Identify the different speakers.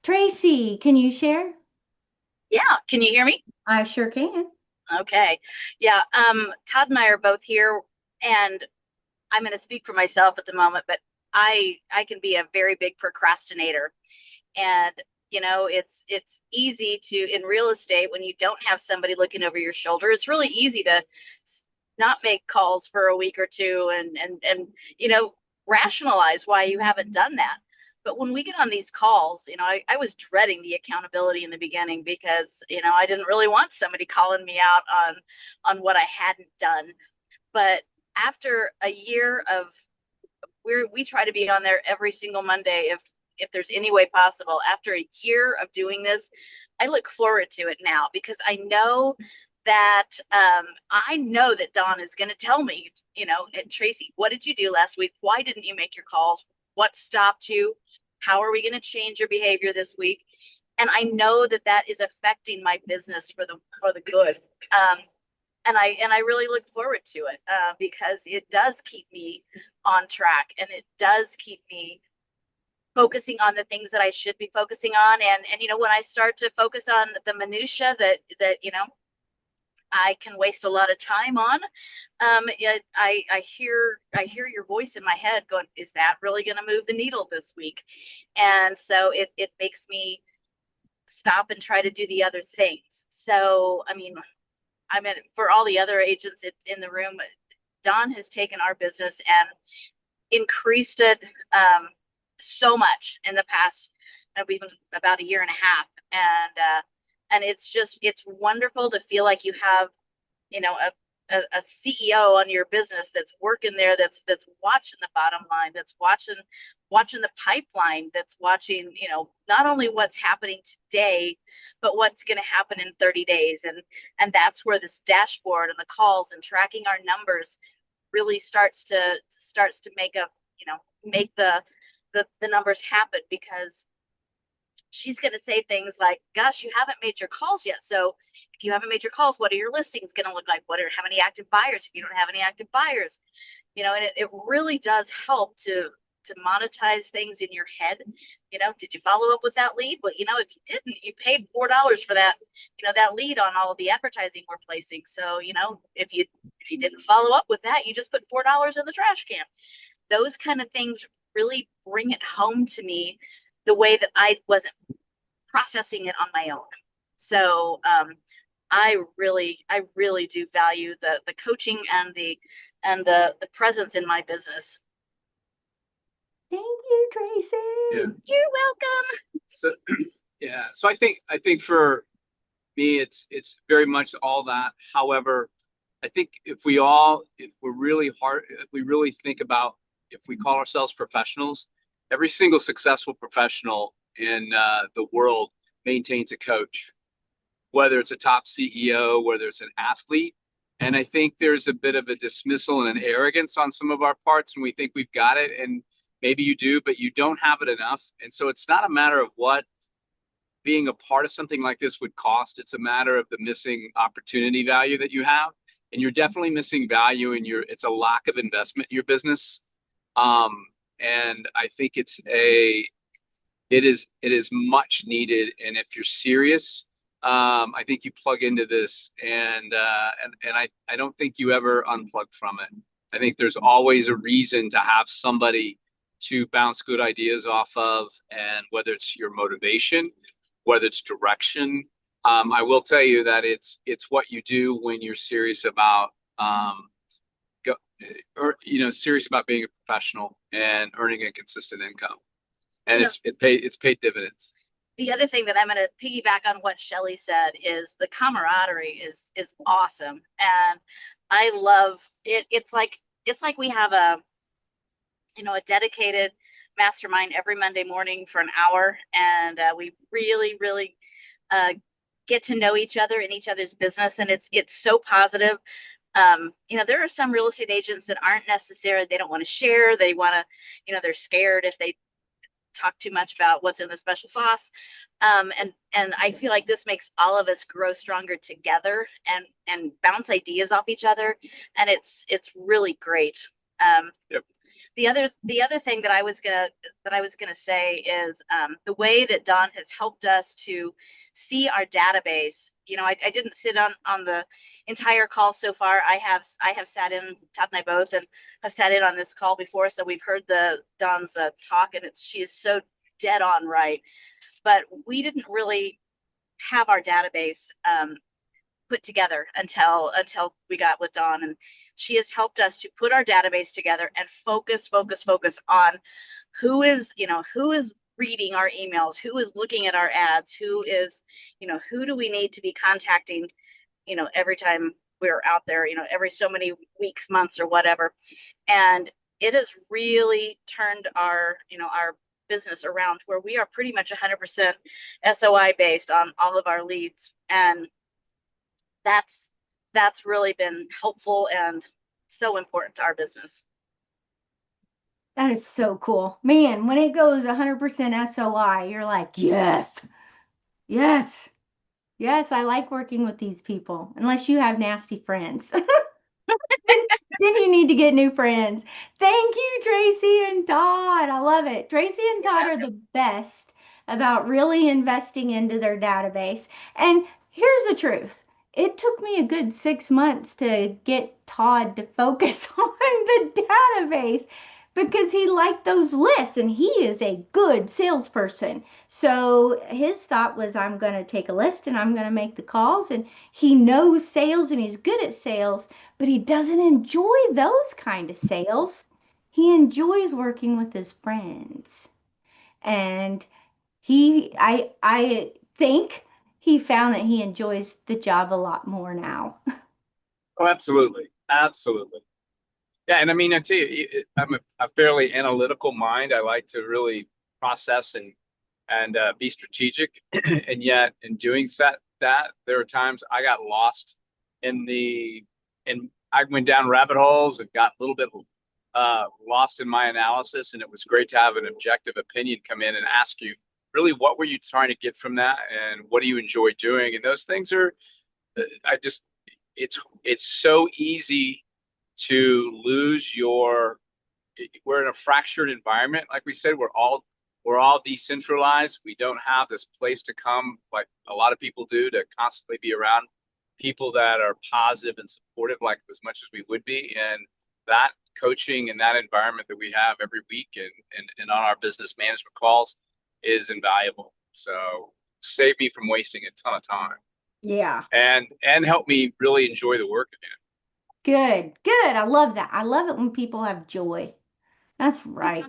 Speaker 1: Tracy, can you share?
Speaker 2: Yeah, can you hear me?
Speaker 1: I sure can.
Speaker 2: Okay. Yeah, Todd and I are both here, and I'm going to speak for myself at the moment, but I can be a very big procrastinator. And it's easy to in real estate when you don't have somebody looking over your shoulder. It's really easy to not make calls for a week or two and rationalize why you haven't done that. But when we get on these calls, I was dreading the accountability in the beginning because, I didn't really want somebody calling me out on what I hadn't done. But after a year of we try to be on there every single Monday if there's any way possible. After a year of doing this, I look forward to it now because I know that Dawn is going to tell me, and Tracy, what did you do last week? Why didn't you make your calls? What stopped you? How are we going to change your behavior this week? And I know that that is affecting my business for the good. And I really look forward to it because it does keep me on track and it does keep me focusing on the things that I should be focusing on. And when I start to focus on the minutia that I can waste a lot of time on, I hear your voice in my head going, is that really going to move the needle this week? And so it makes me stop and try to do the other things. So I mean, for all the other agents in the room, Don has taken our business and increased it so much in the past, even about a year and a half, and it's wonderful to feel like you have, a CEO on your business that's working there, that's watching the bottom line, that's watching the pipeline, that's watching, not only what's happening today, but what's going to happen in 30 days. And that's where this dashboard and the calls and tracking our numbers really starts to make the numbers happen because she's going to say things like, gosh, you haven't made your calls yet. So if you haven't made your calls, what are your listings going to look like? How many active buyers? If you don't have any active buyers, and it really does help to monetize things in your head. Did you follow up with that lead? Well, if you didn't, you paid $4 for that, that lead on all of the advertising we're placing. So, if you didn't follow up with that, you just put $4 in the trash can. Those kind of things really bring it home to me the way that I wasn't processing it on my own. So I really do value the coaching and the presence in my business.
Speaker 1: Thank you, Tracy.
Speaker 3: Yeah.
Speaker 2: You're welcome.
Speaker 3: So yeah. So I think for me it's very much all that. However, I think if we really think about if we call ourselves professionals, every single successful professional in the world maintains a coach, whether it's a top CEO, whether it's an athlete. And I think there's a bit of a dismissal and an arrogance on some of our parts, and we think we've got it. And maybe you do, but you don't have it enough. And so it's not a matter of what being a part of something like this would cost. It's a matter of the missing opportunity value that you have. And you're definitely missing value in it's a lack of investment in your business. And I think it is much needed. And if you're serious, I think you plug into this, and I don't think you ever unplug from it. I think there's always a reason to have somebody to bounce good ideas off of, and whether it's your motivation, whether it's direction. I will tell you that it's what you do when you're serious about go, serious about being a professional and earning a consistent income, and
Speaker 2: You know,
Speaker 3: it's paid dividends.
Speaker 2: the other thing that I'm going to piggyback on what Shelly said is the camaraderie is awesome, and I love it. It's like we have a dedicated mastermind every Monday morning for an hour, and we really, really uh, get to know each other and each other's business, and it's so positive. There are some real estate agents that aren't necessarily, they don't want to share. They want to, they're scared if they talk too much about what's in the special sauce. And I feel like this makes all of us grow stronger together and bounce ideas off each other, and it's really great. Um,
Speaker 3: Yep.
Speaker 2: the other thing that I was gonna say is the way that Don has helped us to see our database. I didn't sit on the entire call so far. I have sat in, Todd and I both, and have sat in on this call before, so we've heard the Don's talk, and she is so dead on right. But we didn't really have our database put together until we got with Dawn, and she has helped us to put our database together and focus on who is reading our emails, who is looking at our ads, who do we need to be contacting, every time we're out there, every so many weeks, months, or whatever. And it has really turned our business around where we are pretty much 100% SOI based on all of our leads. And that's really been helpful and so important to our business.
Speaker 1: That is so cool. Man, when it goes 100% SOI, you're like, yes, yes, yes, I like working with these people, unless you have nasty friends. Then you need to get new friends. Thank you, Tracy and Todd. I love it. Tracy and Todd are the best about really investing into their database. And here's the truth. It took me a good 6 months to get Todd to focus on the database because he liked those lists and he is a good salesperson. So his thought was, I'm going to take a list and I'm going to make the calls. And he knows sales and he's good at sales, but he doesn't enjoy those kind of sales. He enjoys working with his friends. And I think he found that he enjoys the job a lot more now.
Speaker 3: Oh, absolutely. Absolutely. Yeah. And I mean, I tell you, I'm a fairly analytical mind. I like to really process and be strategic. And yet in doing that, there are times I got lost and I went down rabbit holes and got a little bit lost in my analysis. And it was great to have an objective opinion come in and ask you, really, what were you trying to get from that? And what do you enjoy doing? And those things are, I just, it's so easy to lose we're in a fractured environment. Like we said, we're all decentralized. We don't have this place to come like a lot of people do to constantly be around people that are positive and supportive like as much as we would be. And that coaching and that environment that we have every week and on our business management calls is invaluable. So save me from wasting a ton of time
Speaker 1: Yeah.
Speaker 3: and help me really enjoy the work again.
Speaker 1: Good. Good. I love that. I love it when people have joy. That's right.